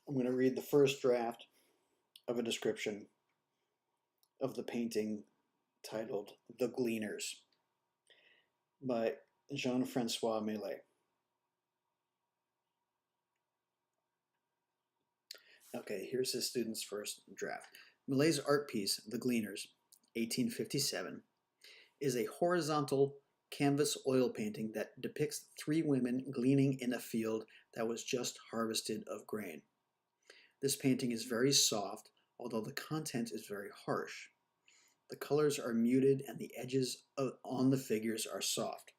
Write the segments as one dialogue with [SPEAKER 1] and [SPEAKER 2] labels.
[SPEAKER 1] I'm going to read the first draft of a description of the painting titled The Gleaners by Jean-Francois Millet. Okay, here's his student's first draft. Millet's art piece, The Gleaners, 1857, is a horizontal canvas oil painting that depicts three women gleaning in a field that was just harvested of grain. This painting is very soft, although the content is very harsh. The colors are muted and the edges on the figures are soft.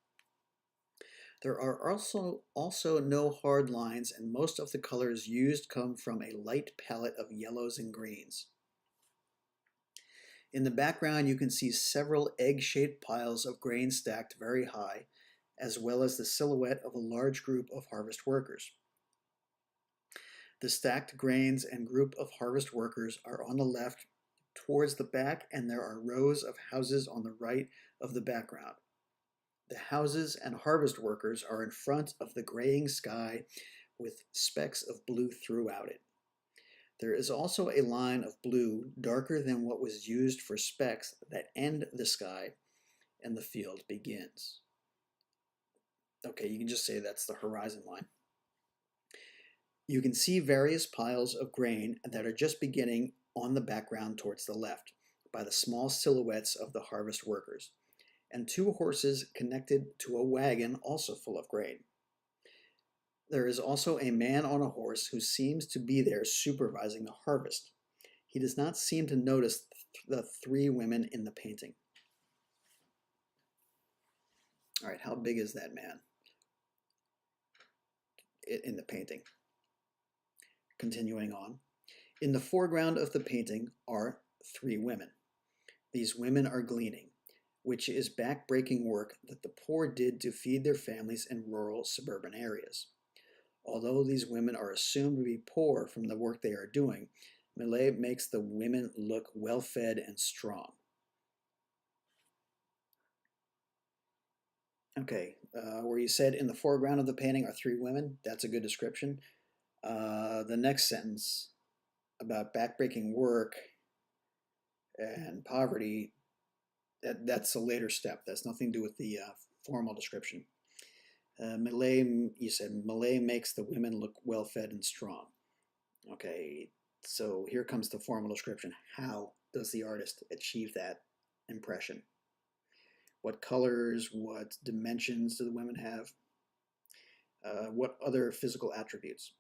[SPEAKER 1] There are also no hard lines, and most of the colors used come from a light palette of yellows and greens. In the background, you can see several egg-shaped piles of grain stacked very high, as well as the silhouette of a large group of harvest workers. The stacked grains and group of harvest workers are on the left towards the back, and there are rows of houses on the right of the background. The houses and harvest workers are in front of the graying sky with specks of blue throughout it. There is also a line of blue darker than what was used for specks that end the sky and the field begins. Okay, you can just say that's the horizon line. You can see various piles of grain that are just beginning on the background towards the left by the small silhouettes of the harvest workers, and two horses connected to a wagon also full of grain. There is also a man on a horse who seems to be there supervising the harvest. He does not seem to notice the three women in the painting. All right, how big is that man in the painting? Continuing on. In the foreground of the painting are three women. These women are gleaning, which is back-breaking work that the poor did to feed their families in rural suburban areas. Although these women are assumed to be poor from the work they are doing, Millet makes the women look well-fed and strong. Okay, where you said in the foreground of the painting are three women, that's a good description. The next sentence about backbreaking work and poverty, that's a later step. That's nothing to do with the formal description. Millet, you said Millet makes the women look well-fed and strong. Okay, so here comes the formal description. How does the artist achieve that impression? What colors, what dimensions do the women have? What other physical attributes?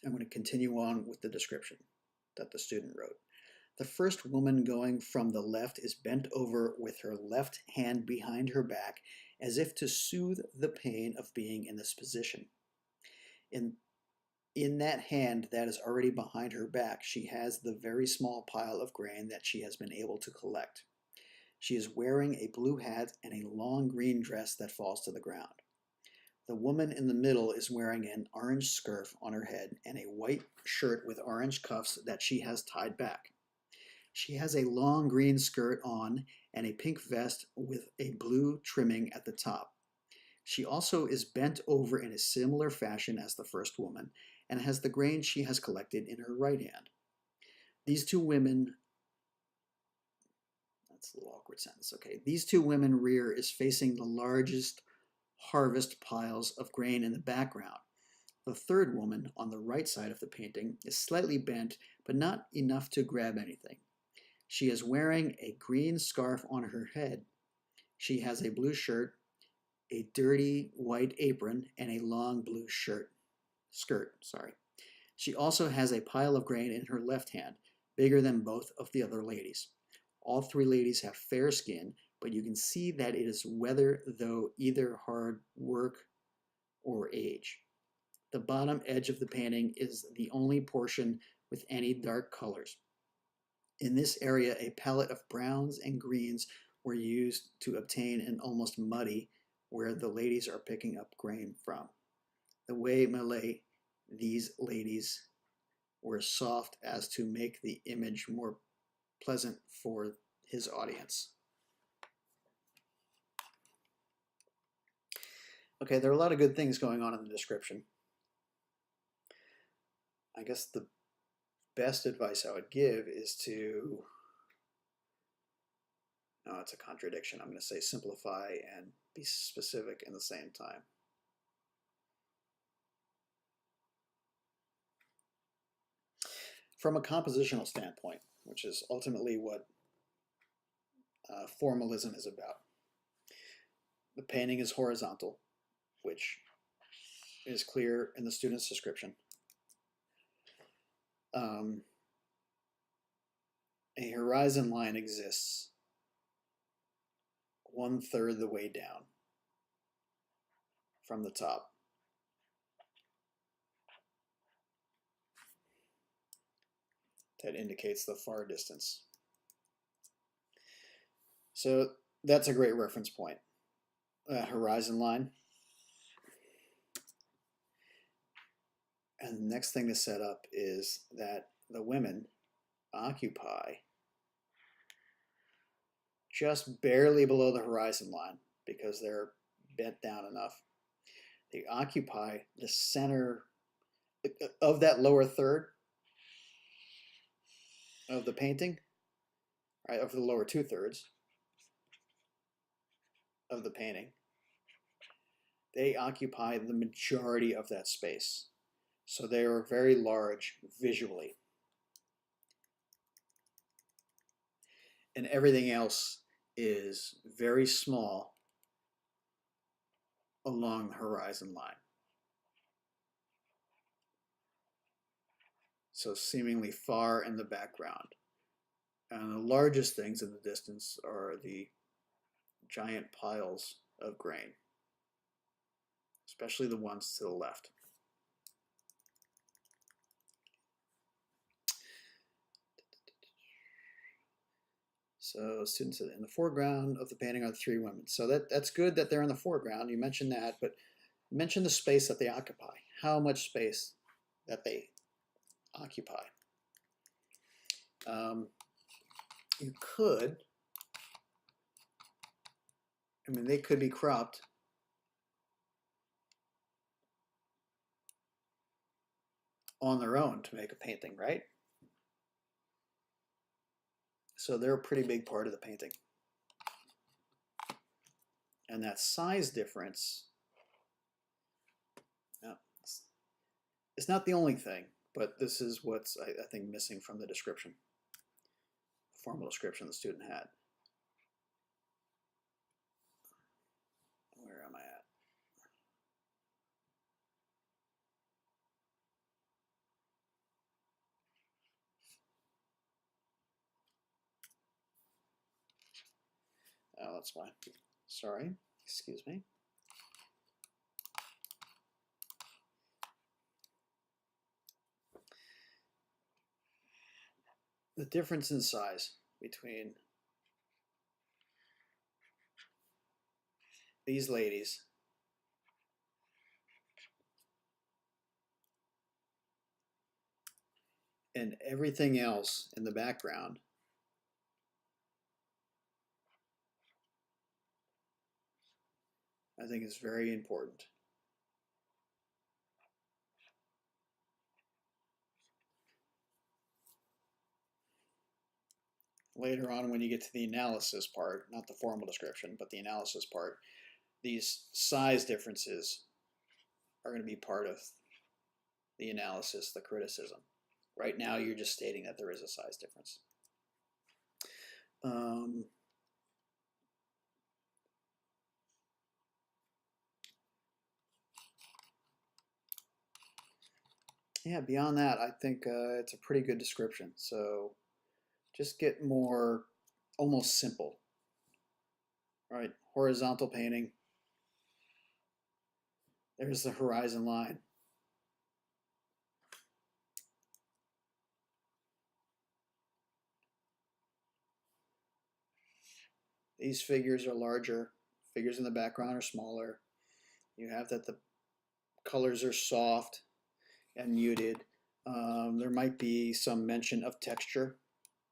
[SPEAKER 1] I'm going to continue on with the description that the student wrote. The first woman going from the left is bent over with her left hand behind her back as if to soothe the pain of being in this position. In that hand that is already behind her back, she has the very small pile of grain that she has been able to collect. She is wearing a blue hat and a long green dress that falls to the ground. The woman in the middle is wearing an orange scarf on her head and a white shirt with orange cuffs that she has tied back. She has a long green skirt on and a pink vest with a blue trimming at the top. She also is bent over in a similar fashion as the first woman and has the grain she has collected in her right hand. These two women, that's a little awkward sentence, okay. These two women rear is facing the largest harvest piles of grain in the background. The third woman on the right side of the painting is slightly bent, but not enough to grab anything. She is wearing a green scarf on her head. She has a blue shirt, a dirty white apron, and a long blue skirt. She also has a pile of grain in her left hand, bigger than both of the other ladies. All three ladies have fair skin, but you can see that it is weathered through either hard work or age. The bottom edge of the painting is the only portion with any dark colors. In this area, a palette of browns and greens were used to obtain an almost muddy where the ladies are picking up grain from. The way Millet, these ladies were soft as to make the image more pleasant for his audience. Okay, there are a lot of good things going on in the description. I guess the best advice I would give is to, no, it's a contradiction. I'm going to say simplify and be specific in the same time. From a compositional standpoint, which is ultimately what formalism is about. The painting is horizontal, which is clear in the student's description. A horizon line exists 1/3 the way down from the top. That indicates the far distance. So that's a great reference point. Horizon line. And the next thing to set up is that the women occupy just barely below the horizon line because they're bent down enough. They occupy the center of that lower third of the painting, right, of the lower 2/3 of the painting. They occupy the majority of that space. So they are very large visually. And everything else is very small along the horizon line. So seemingly far in the background. And the largest things in the distance are the giant piles of grain, especially the ones to the left. So students in the foreground of the painting are the 3 women. So that's good that they're in the foreground. You mentioned that, but mention the space that they occupy. How much space that they occupy. You could, I mean, they could be cropped on their own to make a painting, right? So they're a pretty big part of the painting. And that size difference, it's not the only thing, but this is what's, I think, missing from the description, the formal description the student had. Where am I at? Oh, that's why. Sorry, excuse me. The difference in size between these ladies and everything else in the background I think is very important. Later on, when you get to the analysis part, not the formal description, but the analysis part, these size differences are going to be part of the analysis, the criticism. Right now, you're just stating that there is a size difference. Yeah, beyond that, I think it's a pretty good description. So just get more almost simple. Right, horizontal painting. There's the horizon line. These figures are larger. Figures in the background are smaller. You have that the colors are soft and muted. There might be some mention of texture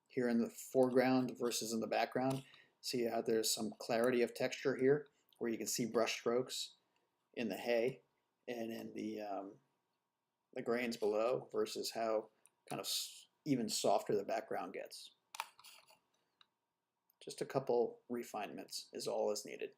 [SPEAKER 1] here in the foreground versus in the background. See how there's some clarity of texture here where you can see brush strokes in the hay and in the the grains below versus how kind of even softer the background gets. Just a couple refinements is all is needed.